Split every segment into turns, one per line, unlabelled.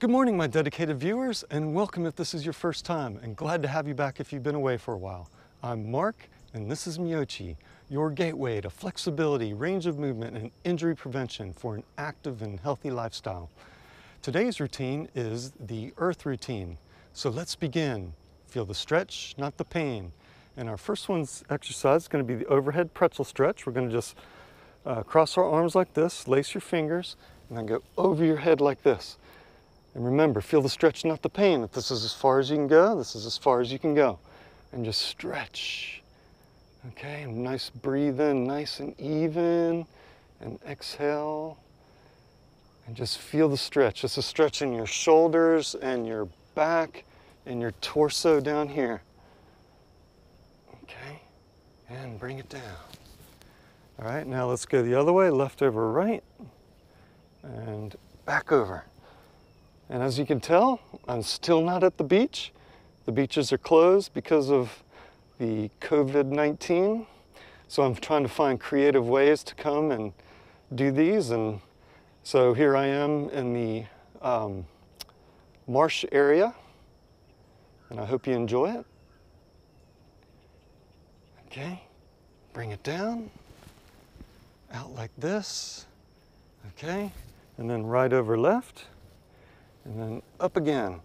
Good morning, my dedicated viewers, and welcome if this is your first time, and glad to have you back if you've been away for a while. I'm Mark, and this is Meyochi, your gateway to flexibility, range of movement, and injury prevention for an active and healthy lifestyle. Today's routine is the earth routine, so let's begin. Feel the stretch, not the pain. And our first one's exercise is going to be the overhead pretzel stretch. We're going to just cross our arms like this, lace your fingers, and then go over your head like this. And remember, feel the stretch, not the pain. If this is as far as you can go, this is as far as you can go. And just stretch. Okay, nice breathe in, nice and even. And exhale. And just feel the stretch. This is stretching your shoulders and your back and your torso down here. Okay, and bring it down. All right, now let's go the other way, left over right, and back over. And as you can tell, I'm still not at the beach. The beaches are closed because of the COVID-19. So I'm trying to find creative ways to come and do these. And so here I am in the marsh area, and I hope you enjoy it. Okay, bring it down, out like this. Okay, and then right over left. And then up again.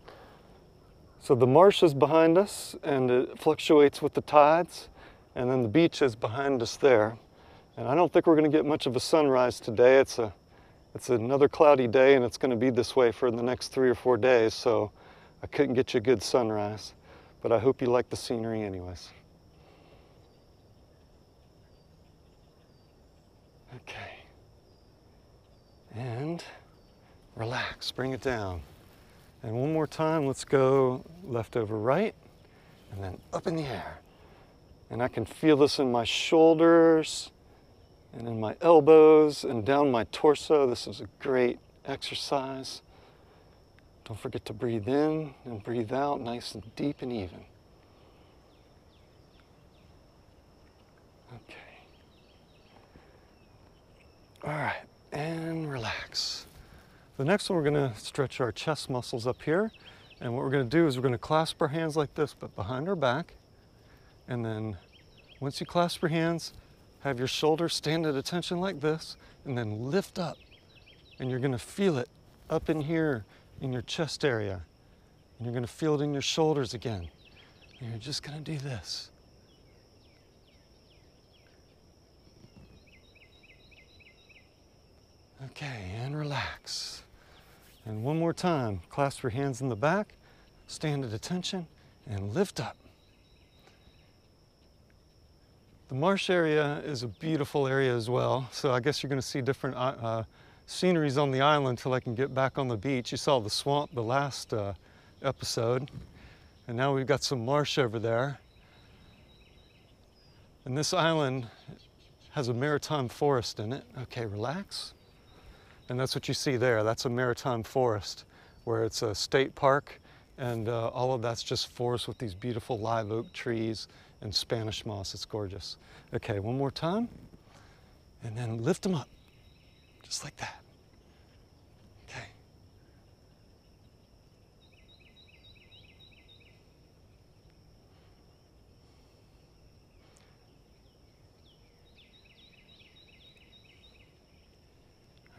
So the marsh is behind us and it fluctuates with the tides, and then the beach is behind us there. And I don't think we're going to get much of a sunrise today. It's another cloudy day, and it's going to be this way for the next 3 or 4 days, so I couldn't get you a good sunrise. But I hope you like the scenery anyways. Okay. And relax, bring it down. And one more time, let's go left over right, and then up in the air. And I can feel this in my shoulders, and in my elbows, and down my torso. This is a great exercise. Don't forget to breathe in and breathe out, nice and deep and even. Okay. All right, and relax. The next one, we're going to stretch our chest muscles up here. And what we're going to do is we're going to clasp our hands like this, but behind our back. And then once you clasp your hands, have your shoulders stand at attention like this, and then lift up. And you're going to feel it up in here in your chest area. And you're going to feel it in your shoulders again. And you're just going to do this. Okay, and relax. And one more time, clasp your hands in the back, stand at attention, and lift up. The marsh area is a beautiful area as well, so I guess you're going to see different sceneries on the island till I can get back on the beach. You saw the swamp the last episode, and now we've got some marsh over there. And this island has a maritime forest in it. Okay, relax. And that's what you see there. That's a maritime forest where it's a state park, and all of that's just forest with these beautiful live oak trees and Spanish moss. It's gorgeous. Okay, one more time. And then lift them up, just like that. Okay.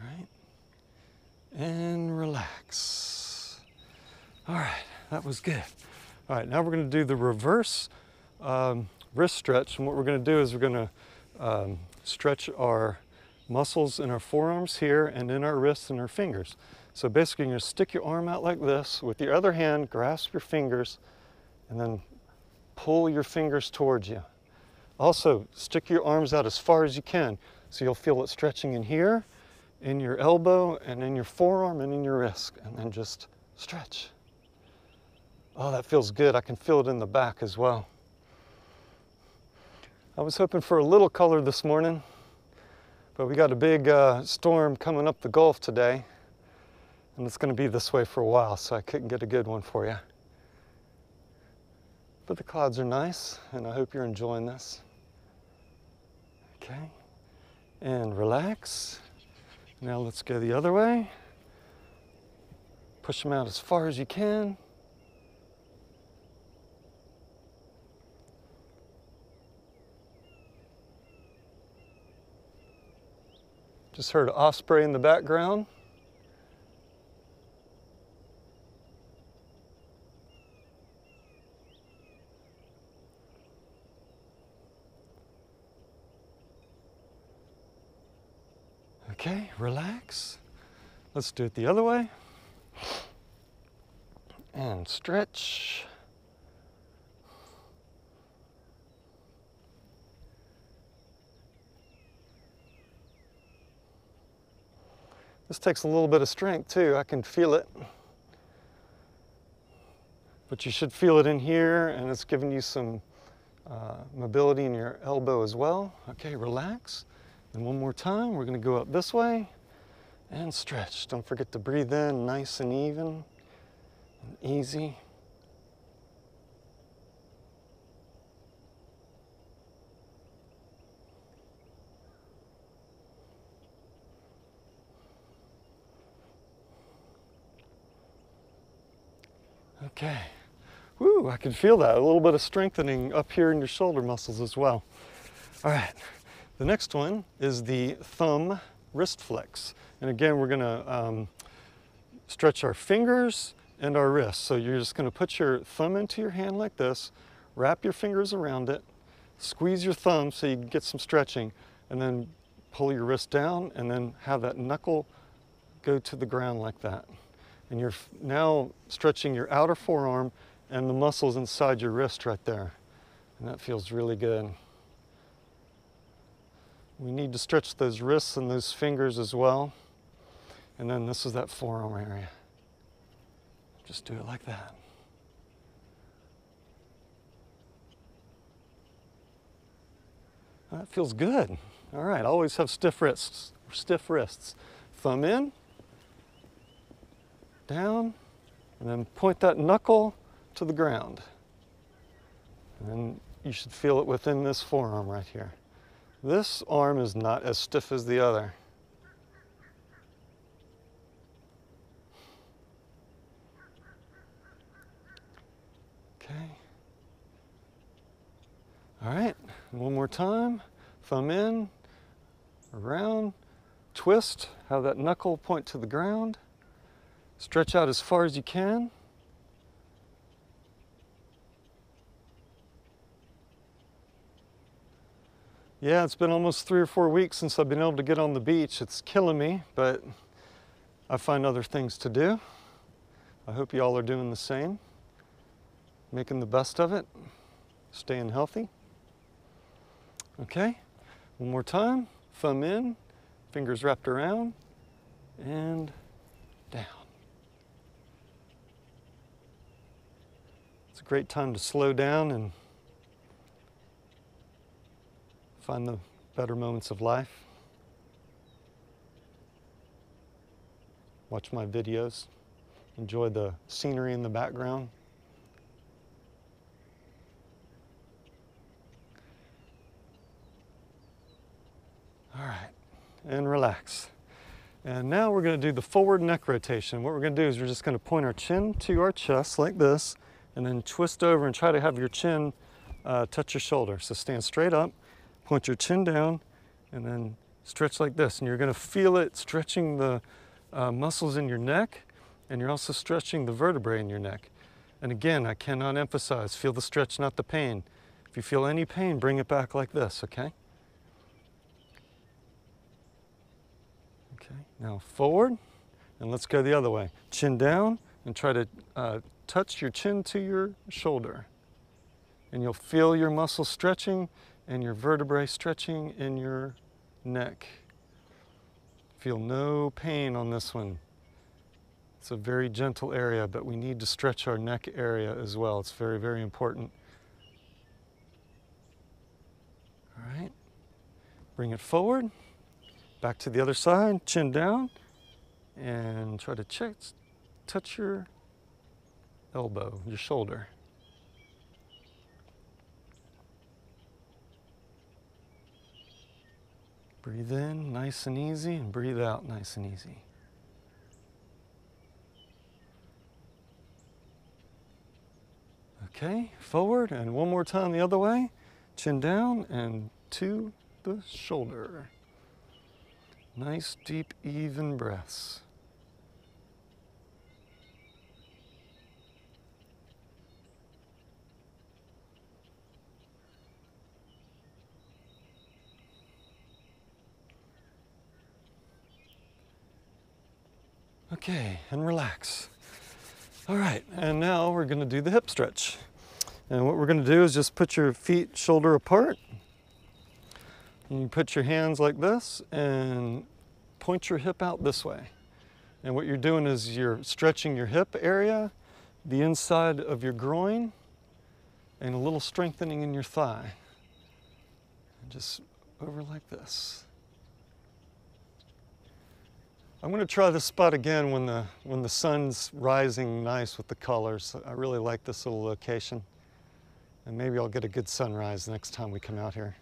All right. And relax. All right, that was good. All right, now we're going to do the reverse wrist stretch. And what we're going to do is we're going to stretch our muscles in our forearms here and in our wrists and our fingers. So basically, you're going to stick your arm out like this. With your other hand, grasp your fingers and then pull your fingers towards you. Also, stick your arms out as far as you can. So you'll feel it stretching in here, in your elbow, and in your forearm, and in your wrist, and then just stretch. Oh, that feels good. I can feel it in the back as well. I was hoping for a little color this morning, but we got a big storm coming up the Gulf today, and it's going to be this way for a while, so I couldn't get a good one for you. But the clouds are nice, and I hope you're enjoying this. Okay, and relax. Now let's go the other way. Push them out as far as you can. Just heard an osprey in the background. Okay, relax. Let's do it the other way. And stretch. This takes a little bit of strength too. I can feel it. But you should feel it in here, and it's giving you some mobility in your elbow as well. Okay, relax. And one more time, we're gonna go up this way and stretch. Don't forget to breathe in nice and even and easy. Okay. Woo, I can feel that. A little bit of strengthening up here in your shoulder muscles as well. All right. The next one is the thumb wrist flex. And again, we're gonna stretch our fingers and our wrists. So you're just gonna put your thumb into your hand like this, wrap your fingers around it, squeeze your thumb so you can get some stretching, and then pull your wrist down and then have that knuckle go to the ground like that. And you're now stretching your outer forearm and the muscles inside your wrist right there. And that feels really good. We need to stretch those wrists and those fingers as well. And then this is that forearm area. Just do it like that. That feels good. All right, always have stiff wrists. Stiff wrists. Thumb in, down, and then point that knuckle to the ground. And then you should feel it within this forearm right here. This arm is not as stiff as the other. Okay. All right, one more time. Thumb in, around, twist, have that knuckle point to the ground. Stretch out as far as you can. Yeah, it's been almost 3 or 4 weeks since I've been able to get on the beach. It's killing me, but I find other things to do. I hope you all are doing the same. Making the best of it, staying healthy. Okay, one more time. Thumb in, fingers wrapped around, and down. It's a great time to slow down and find the better moments of life. Watch my videos. Enjoy the scenery in the background. All right, and relax. And now we're going to do the forward neck rotation. What we're going to do is we're just going to point our chin to our chest like this, and then twist over and try to have your chin touch your shoulder. So stand straight up, point your chin down, and then stretch like this. And you're going to feel it stretching the muscles in your neck, and you're also stretching the vertebrae in your neck. And again, I cannot emphasize, feel the stretch, not the pain. If you feel any pain, bring it back like this, okay? Okay, now forward, and let's go the other way. Chin down, and try to touch your chin to your shoulder. And you'll feel your muscles stretching and your vertebrae stretching in your neck. Feel no pain on this one. It's a very gentle area, but we need to stretch our neck area as well. It's very, very important. All right, bring it forward. Back to the other side, chin down, and try to touch your elbow, your shoulder. Breathe in nice and easy, and breathe out nice and easy. Okay, forward and one more time the other way. Chin down and to the shoulder. Nice, deep, even breaths. Okay, and relax. All right, and now we're going to do the hip stretch. And what we're going to do is just put your feet shoulder apart. And you put your hands like this and point your hip out this way. And what you're doing is you're stretching your hip area, the inside of your groin, and a little strengthening in your thigh. And just over like this. I'm going to try this spot again when the sun's rising nice with the colors. I really like this little location. And maybe I'll get a good sunrise the next time we come out here.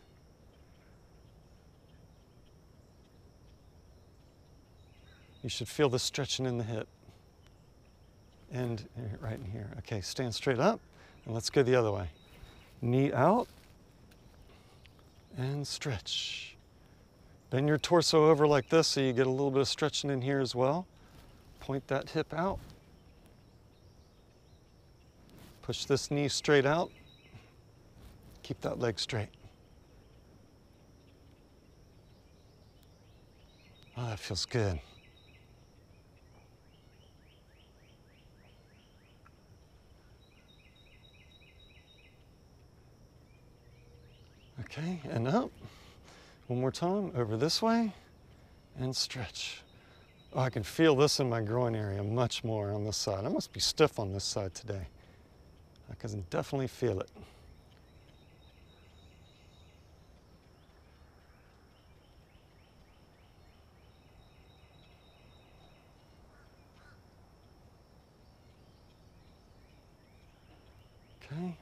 You should feel the stretching in the hip. And right in here. Okay, stand straight up and let's go the other way. Knee out and stretch. Bend your torso over like this so you get a little bit of stretching in here as well. Point that hip out. Push this knee straight out. Keep that leg straight. Oh, that feels good. Okay, and up. One more time, over this way, and stretch. Oh, I can feel this in my groin area much more on this side. I must be stiff on this side today. I can definitely feel it. Okay.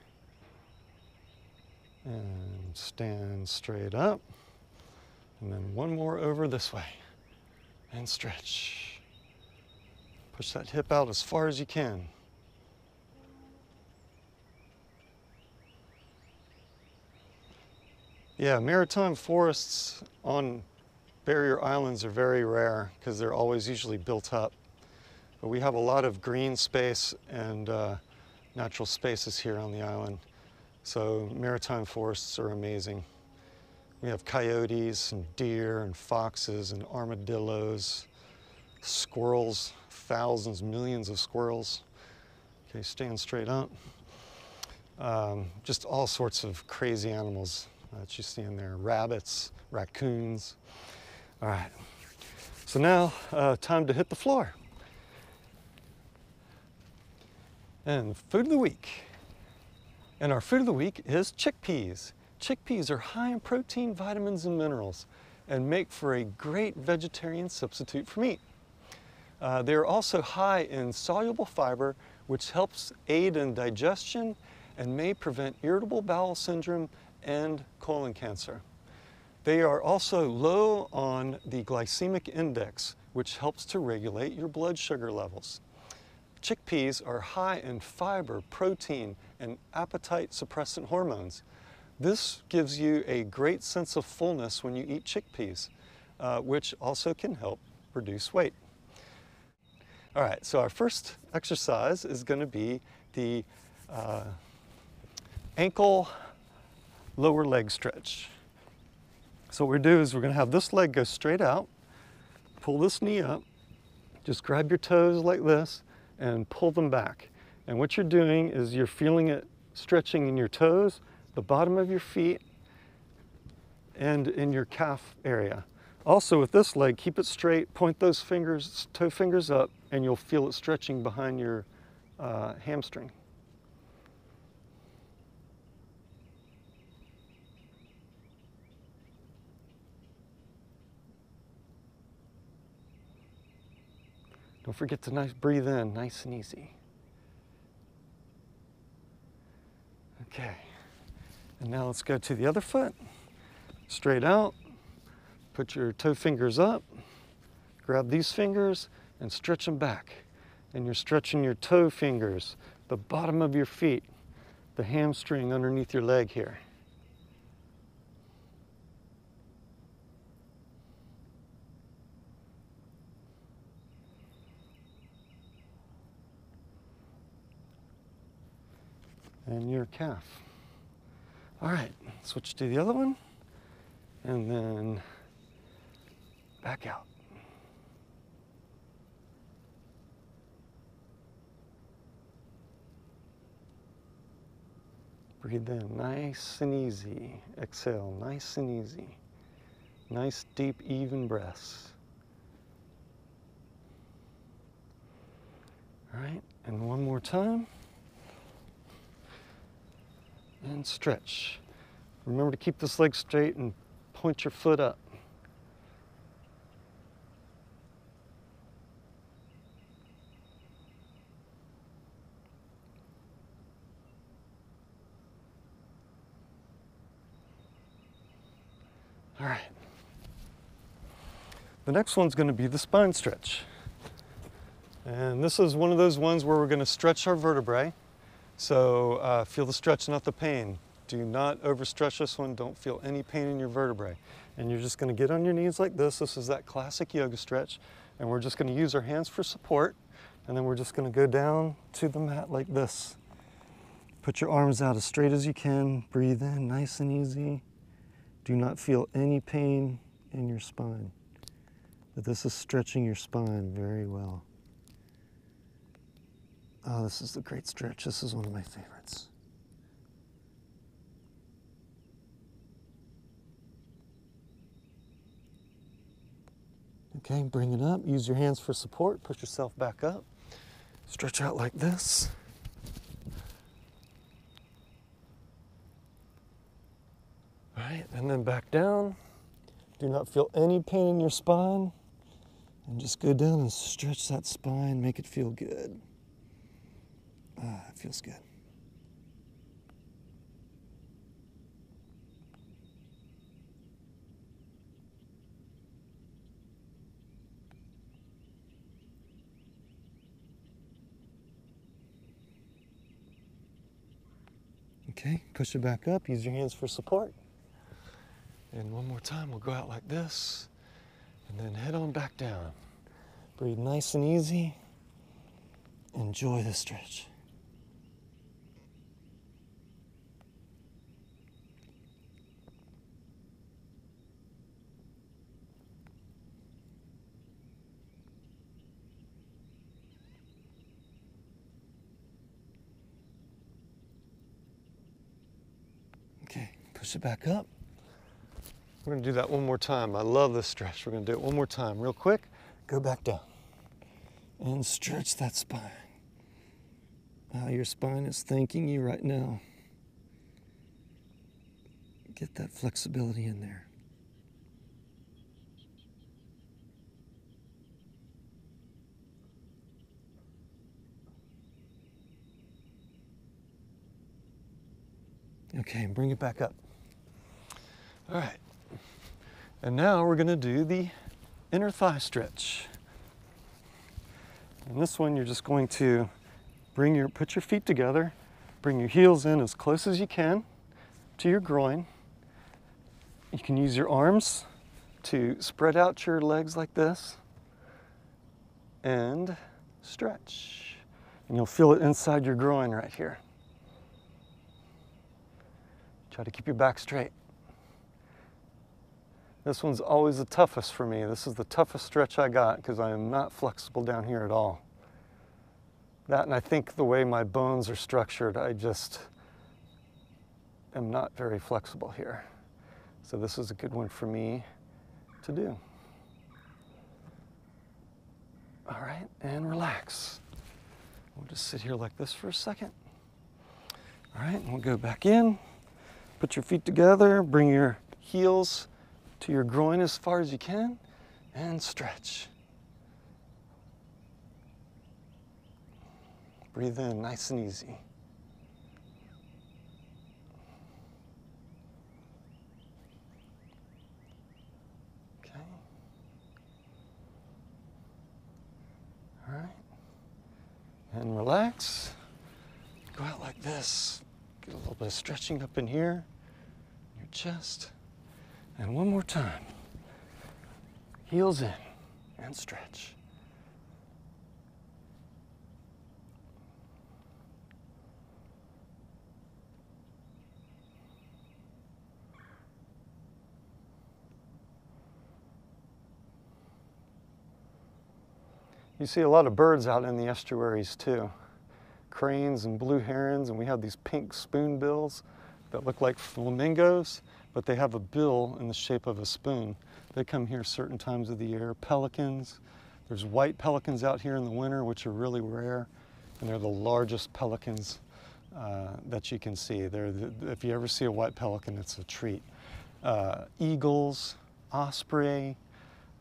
And stand straight up. And then one more over this way. And stretch. Push that hip out as far as you can. Yeah, maritime forests on barrier islands are very rare because they're always usually built up. But we have a lot of green space and natural spaces here on the island. So maritime forests are amazing. We have coyotes and deer and foxes and armadillos, squirrels, thousands, millions of squirrels. Okay, stand straight up. Just all sorts of crazy animals that you see in there. Rabbits, raccoons. All right, so now time to hit the floor. And food of the week. And our food of the week is chickpeas. Chickpeas are high in protein, vitamins, and minerals and make for a great vegetarian substitute for meat. They are also high in soluble fiber, which helps aid in digestion and may prevent irritable bowel syndrome and colon cancer. They are also low on the glycemic index, which helps to regulate your blood sugar levels. Chickpeas are high in fiber, protein, and appetite suppressant hormones. This gives you a great sense of fullness when you eat chickpeas, which also can help reduce weight. All right, so our first exercise is going to be the ankle lower leg stretch. So what we do is we're going to have this leg go straight out, pull this knee up, just grab your toes like this and pull them back. And what you're doing is you're feeling it stretching in your toes, the bottom of your feet, and in your calf area. Also with this leg, keep it straight, point those fingers, toe fingers up, and you'll feel it stretching behind your hamstring. Don't forget to breathe in, nice and easy. Okay, and now let's go to the other foot. Straight out, put your toe fingers up, grab these fingers and stretch them back. And you're stretching your toe fingers, the bottom of your feet, the hamstring underneath your leg here. And your calf. All right, switch to the other one, and then back out. Breathe in, nice and easy. Exhale, nice and easy. Nice, deep, even breaths. All right, and one more time. And stretch. Remember to keep this leg straight and point your foot up. All right. The next one's going to be the spine stretch. And this is one of those ones where we're going to stretch our vertebrae. So feel the stretch, not the pain. Do not overstretch this one. Don't feel any pain in your vertebrae. And you're just going to get on your knees like this. This is that classic yoga stretch. And we're just going to use our hands for support. And then we're just going to go down to the mat like this. Put your arms out as straight as you can. Breathe in, nice and easy. Do not feel any pain in your spine. But this is stretching your spine very well. Oh, this is a great stretch. This is one of my favorites. Okay, bring it up. Use your hands for support. Push yourself back up. Stretch out like this. All right, and then back down. Do not feel any pain in your spine. And just go down and stretch that spine. Make it feel good. Ah, it feels good. Okay, push it back up. Use your hands for support. And one more time, we'll go out like this. And then head on back down. Breathe nice and easy. Enjoy the stretch. Okay, push it back up. We're going to do that one more time. I love this stretch. We're going to do it one more time. Real quick, go back down. And stretch that spine. Your spine is thanking you right now. Get that flexibility in there. Okay, bring it back up. All right. And now we're going to do the inner thigh stretch. And this one, you're just going to put your feet together, bring your heels in as close as you can to your groin. You can use your arms to spread out your legs like this and stretch. And you'll feel it inside your groin right here. Try to keep your back straight. This one's always the toughest for me. This is the toughest stretch I got because I am not flexible down here at all. That, and I think the way my bones are structured, I just am not very flexible here. So this is a good one for me to do. All right, and relax. We'll just sit here like this for a second. All right, and we'll go back in. Put your feet together, bring your heels to your groin as far as you can, and stretch. Breathe in, nice and easy. Okay. All right. And relax. Go out like this. Get a little bit of stretching up in here, your chest. And one more time. Heels in and stretch. You see a lot of birds out in the estuaries too. Cranes and blue herons, and we have these pink spoonbills that look like flamingos, but they have a bill in the shape of a spoon. They come here certain times of the year. Pelicans, there's white pelicans out here in the winter, which are really rare, and they're the largest pelicans that you can see. If you ever see a white pelican, it's a treat. Eagles, osprey,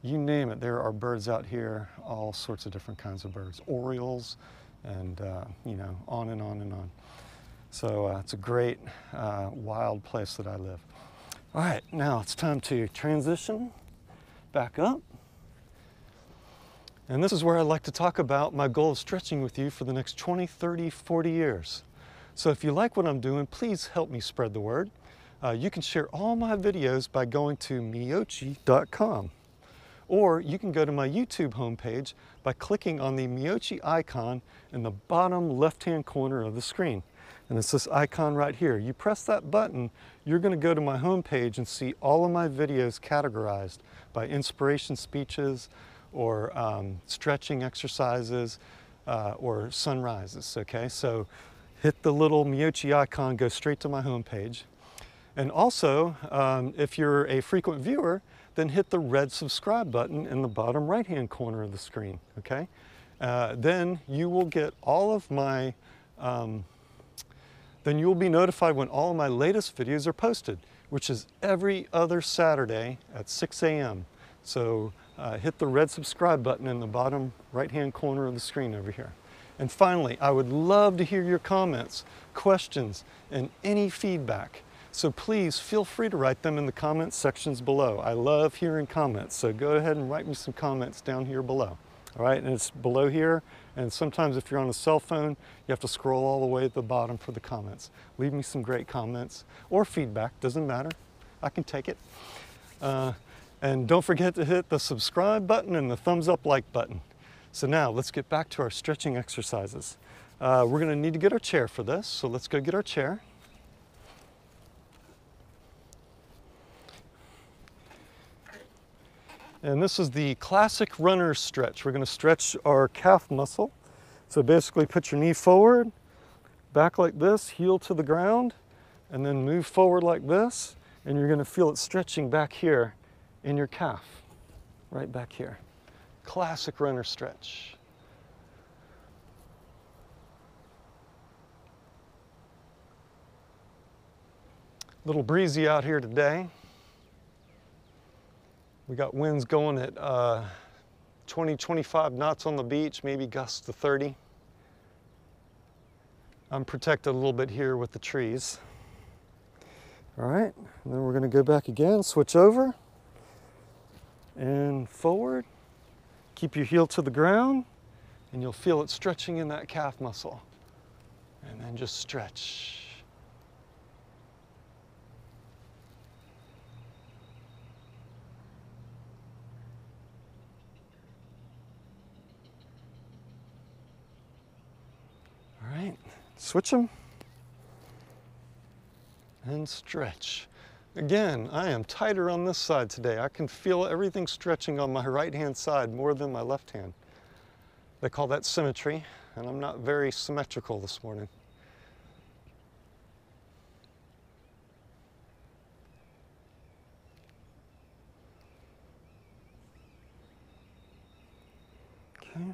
you name it, there are birds out here, all sorts of different kinds of birds. Orioles, and you know, on and on and on. So it's a great wild place that I live. All right, now it's time to transition back up. And this is where I'd like to talk about my goal of stretching with you for the next 20, 30, 40 years. So if you like what I'm doing, please help me spread the word. You can share all my videos by going to meyochi.com. Or you can go to my YouTube homepage by clicking on the Meyochi icon in the bottom left-hand corner of the screen. And it's this icon right here. You press that button, you're going to go to my homepage and see all of my videos categorized by inspiration speeches or stretching exercises or sunrises, okay? So hit the little Meyochi icon, go straight to my homepage. And also, if you're a frequent viewer, then hit the red subscribe button in the bottom right-hand corner of the screen, okay? Then you will get all of my, then you will be notified when all of my latest videos are posted, which is every other Saturday at 6 a.m. So hit the red subscribe button in the bottom right-hand corner of the screen over here. And finally, I would love to hear your comments, questions, and any feedback. So please feel free to write them in the comments sections below. I love hearing comments, so go ahead and write me some comments down here below. All right, and it's below here, and sometimes if you're on a cell phone, you have to scroll all the way at the bottom for the comments. Leave me some great comments or feedback, doesn't matter. I can take it. And don't forget to hit the subscribe button and the thumbs up like button. So now let's get back to our stretching exercises. We're gonna need to get our chair for this, so let's go get our chair. And this is the classic runner's stretch. We're going to stretch our calf muscle. So basically put your knee forward, back like this, heel to the ground, and then move forward like this, and you're going to feel it stretching back here in your calf, right back here. Classic runner stretch. A little breezy out here today. We got winds going at 20, 25 knots on the beach, maybe gusts to 30. I'm protected a little bit here with the trees. All right, and then we're going to go back again, switch over and forward. Keep your heel to the ground, and you'll feel it stretching in that calf muscle. And then just stretch. All right, switch them and stretch. Again, I am tighter on this side today. I can feel everything stretching on my right-hand side more than my left hand. They call that symmetry, and I'm not very symmetrical this morning. Okay.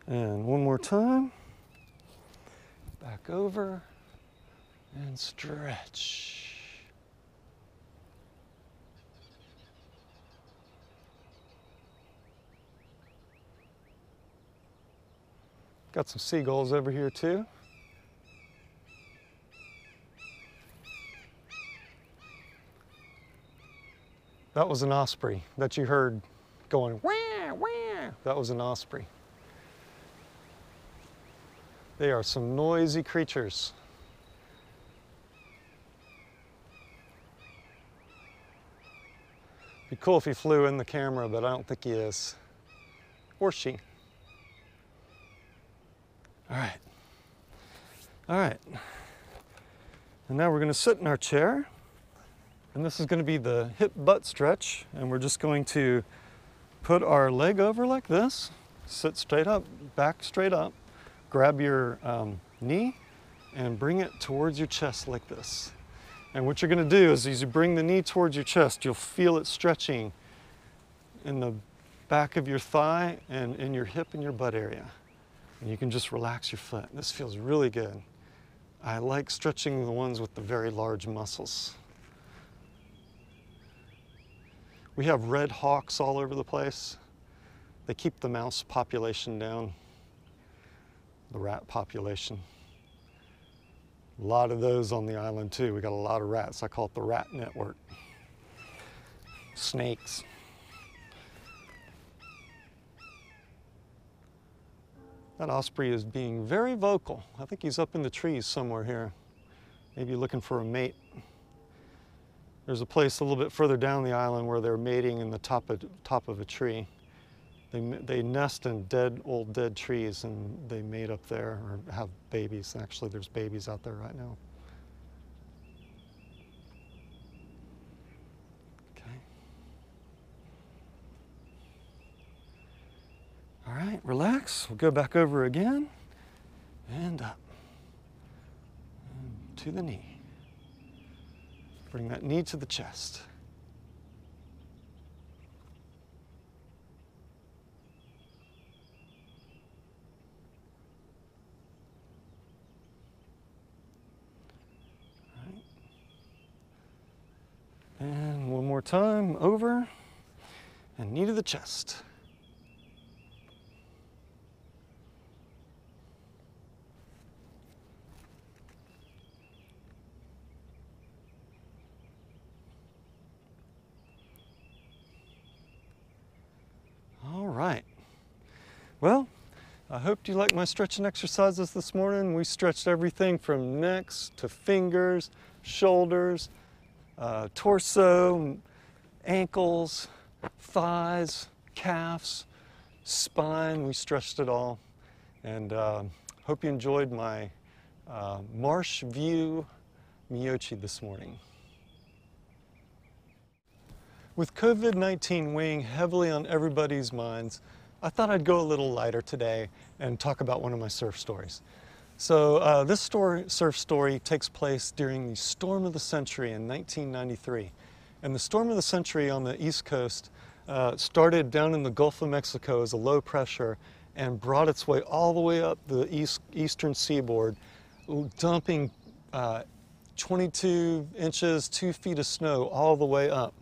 And one more time. Back over and stretch. Got some seagulls over here too. That was an osprey that you heard going wah, wah. That was an osprey. They are some noisy creatures. Be cool if he flew in the camera, but I don't think he is. Or she. All right. All right. And now we're going to sit in our chair. And this is going to be the hip butt stretch. And we're just going to put our leg over like this. Sit straight up, back straight up. Grab your knee and bring it towards your chest like this. And what you're going to do is as you bring the knee towards your chest, you'll feel it stretching in the back of your thigh and in your hip and your butt area. And you can just relax your foot. This feels really good. I like stretching the ones with the very large muscles. We have red hawks all over the place. They keep the mouse population down, the rat population. A lot of those on the island too. We got a lot of rats. I call it the rat network. Snakes. That osprey is being very vocal. I think he's up in the trees somewhere here. Maybe looking for a mate. There's a place a little bit further down the island where they're mating in the top of a tree. They nest in old dead trees, and they mate up there or have babies. Actually, there's babies out there right now. Okay. All right, relax. We'll go back over again and up and to the knee. Bring that knee to the chest. And one more time, over, and knee to the chest. All right. Well, I hope you liked my stretching exercises this morning. We stretched everything from necks to fingers, shoulders, torso, ankles, thighs, calves, spine. We stretched it all. And hope you enjoyed my Marsh View Meyochi this morning. With COVID-19 weighing heavily on everybody's minds, I thought I'd go a little lighter today and talk about one of my surf stories. So this surf story takes place during the storm of the century in 1993. And the storm of the century on the East Coast started down in the Gulf of Mexico as a low pressure and brought its way all the way up the eastern seaboard, dumping 22 inches, 2 feet of snow all the way up.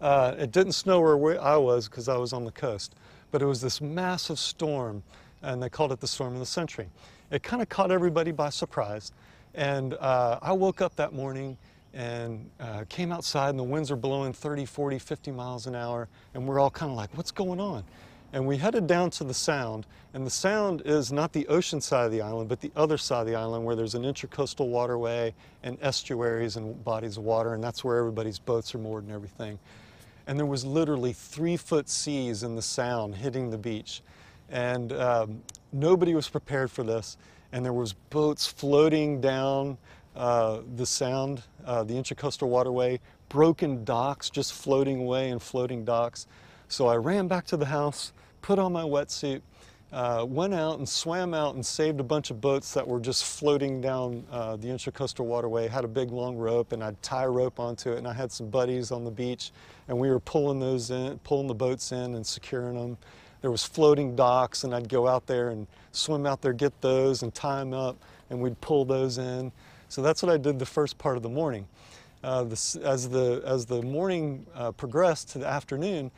It didn't snow where I was because I was on the coast, but it was this massive storm, and they called it the storm of the century. It kind of caught everybody by surprise, and I woke up that morning and came outside, and the winds are blowing 30, 40, 50 miles an hour, and we're all kind of like, what's going on? And we headed down to the Sound, and the Sound is not the ocean side of the island, but the other side of the island where there's an intercoastal waterway and estuaries and bodies of water, and that's where everybody's boats are moored and everything. And there was literally 3-foot seas in the Sound hitting the beach. And nobody was prepared for this. And there was boats floating down the Sound, the intercoastal waterway, broken docks just floating away in floating docks. So I ran back to the house, put on my wetsuit, went out and swam out and saved a bunch of boats that were just floating down the intercoastal waterway. Had a big long rope, and I'd tie a rope onto it, and I had some buddies on the beach, and we were pulling the boats in and securing them. There was floating docks, and I'd go out there and swim out there, get those and tie them up, and we'd pull those in. So that's what I did the first part of the morning. As the morning progressed to the afternoon,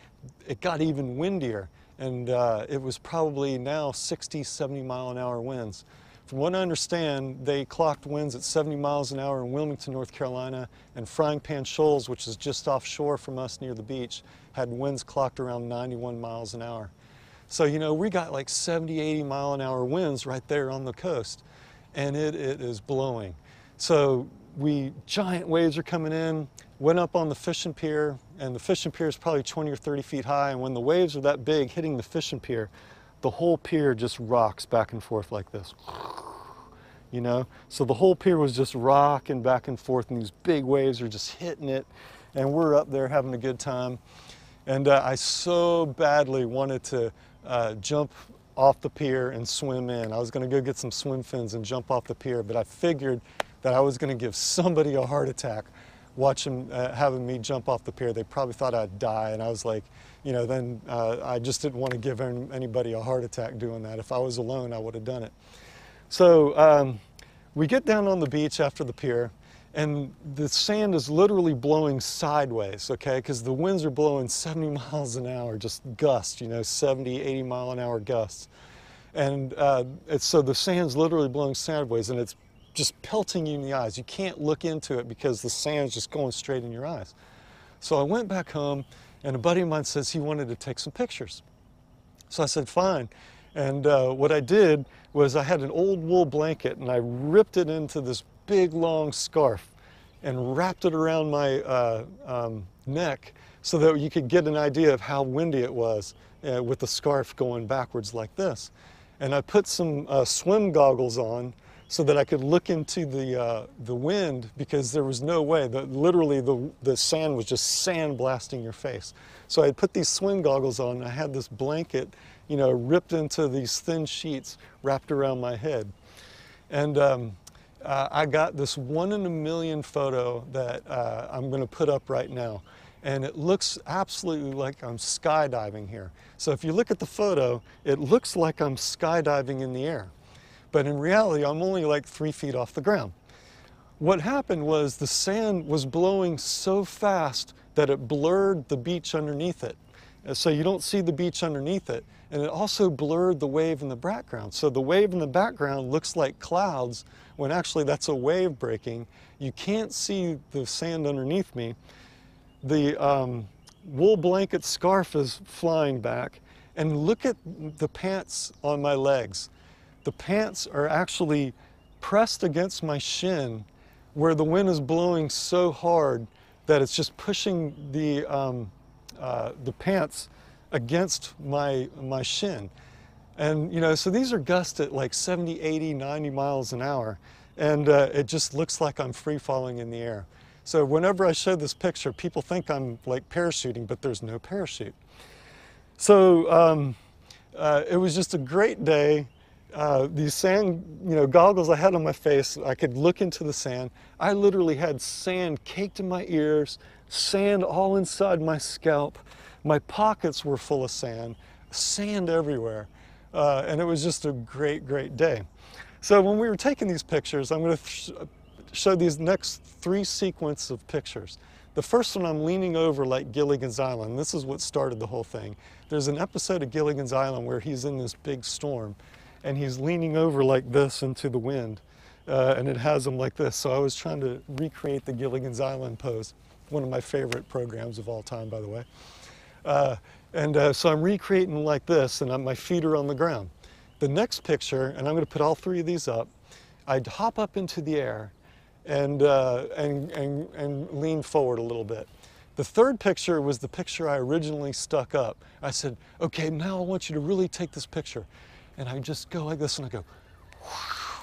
it got even windier. And it was probably now 60, 70 mile an hour winds. From what I understand, they clocked winds at 70 miles an hour in Wilmington, North Carolina, and Frying Pan Shoals, which is just offshore from us near the beach, had winds clocked around 91 miles an hour. So, you know, we got like 70, 80-mile-an-hour winds right there on the coast, and it is blowing. So giant waves are coming in, went up on the fishing pier, and the fishing pier is probably 20 or 30 feet high, and when the waves are that big hitting the fishing pier, the whole pier just rocks back and forth like this. You know, so the whole pier was just rocking back and forth, and these big waves are just hitting it, and we're up there having a good time. And I so badly wanted to jump off the pier and swim in. I was going to go get some swim fins and jump off the pier, but I figured that I was going to give somebody a heart attack watching having me jump off the pier. They probably thought I'd die, and I was like, you know, then I just didn't want to give anybody a heart attack doing that. If I was alone, I would have done it. So we get down on the beach after the pier, and the sand is literally blowing sideways, okay, because the winds are blowing 70 miles an hour, just gusts, you know, 70, 80-mile-an-hour gusts. And so the sand's literally blowing sideways, and it's just pelting you in the eyes. You can't look into it because the sand's just going straight in your eyes. So I went back home, and a buddy of mine says he wanted to take some pictures. So I said, fine. And what I did was I had an old wool blanket, and I ripped it into this big long scarf and wrapped it around my neck so that you could get an idea of how windy it was with the scarf going backwards like this. And I put some swim goggles on so that I could look into the wind, because there was no way, literally the sand was just sand blasting your face. So I had put these swim goggles on, and I had this blanket, you know, ripped into these thin sheets wrapped around my head. And I got this 1 in a million photo that I'm going to put up right now. And it looks absolutely like I'm skydiving here. So if you look at the photo, it looks like I'm skydiving in the air. But in reality, I'm only like 3 feet off the ground. What happened was the sand was blowing so fast that it blurred the beach underneath it. So you don't see the beach underneath it. And it also blurred the wave in the background. So the wave in the background looks like clouds when actually that's a wave breaking. You can't see the sand underneath me. The wool blanket scarf is flying back. And look at the pants on my legs. The pants are actually pressed against my shin, where the wind is blowing so hard that it's just pushing the pants against my shin. And, you know, so these are gusts at like 70, 80, 90 miles an hour. And it just looks like I'm free falling in the air. So whenever I show this picture, people think I'm like parachuting, but there's no parachute. So it was just a great day. These sand, you know, goggles I had on my face, I could look into the sand. I literally had sand caked in my ears, sand all inside my scalp. My pockets were full of sand, sand everywhere. And it was just a great, great day. So when we were taking these pictures, I'm going to show these next 3 sequences of pictures. The first one, I'm leaning over like Gilligan's Island. This is what started the whole thing. There's an episode of Gilligan's Island where he's in this big storm, and he's leaning over like this into the wind, and it has him like this. So I was trying to recreate the Gilligan's Island pose, one of my favorite programs of all time, by the way. So I'm recreating like this, and my feet are on the ground. The next picture, and I'm going to put all 3 of these up, I'd hop up into the air and lean forward a little bit. The third picture was the picture I originally stuck up. I said, okay, now I want you to really take this picture. And I just go like this, and I go,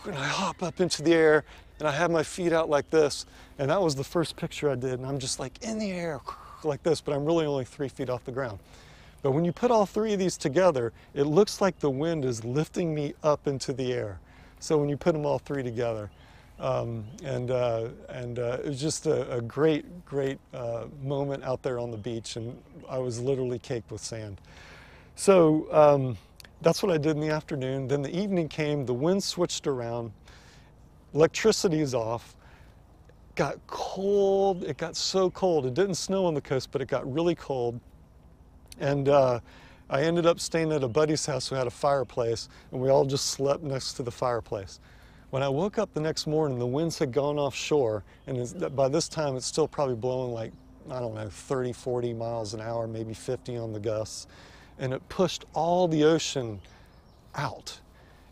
and I hop up into the air, and I have my feet out like this. And that was the first picture I did, and I'm just like in the air like this, but I'm really only 3 feet off the ground. But when you put all 3 of these together, it looks like the wind is lifting me up into the air. So when you put them all 3 together, it was just a great, great moment out there on the beach, and I was literally caked with sand. So that's what I did in the afternoon. Then the evening came, the wind switched around, electricity is off, got cold, it got so cold. It didn't snow on the coast, but it got really cold. And I ended up staying at a buddy's house who had a fireplace, and we all just slept next to the fireplace. When I woke up the next morning, the winds had gone offshore, and by this time it's still probably blowing like, I don't know, 30, 40 miles an hour, maybe 50 on the gusts. and it pushed all the ocean out.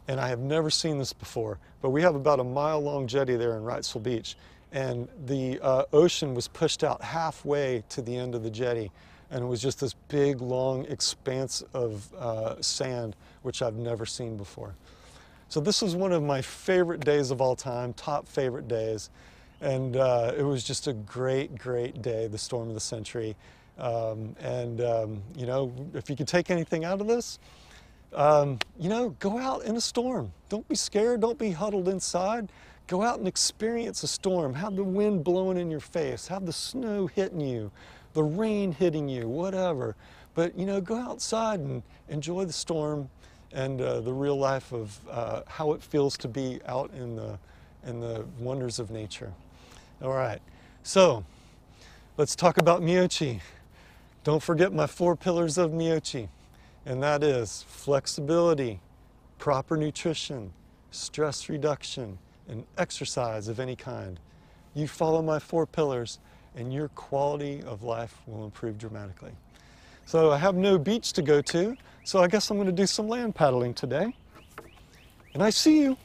And I have never seen this before, but we have about a mile-long jetty there in Wrightsville Beach, and the ocean was pushed out halfway to the end of the jetty, and it was just this big, long expanse of sand, which I've never seen before. So this was one of my favorite days of all time, top favorite days, and it was just a great, great day, the storm of the century. You know, if you could take anything out of this, you know, go out in a storm. Don't be scared. Don't be huddled inside. Go out and experience a storm. Have the wind blowing in your face. Have the snow hitting you, the rain hitting you, whatever. But, you know, go outside and enjoy the storm and the real life of how it feels to be out in the wonders of nature. All right, so let's talk about Meyochi. Don't forget my 4 pillars of Meyochi. And that is flexibility, proper nutrition, stress reduction, and exercise of any kind. You follow my 4 pillars and your quality of life will improve dramatically. So I have no beach to go to, so I guess I'm going to do some land paddling today. And I see you.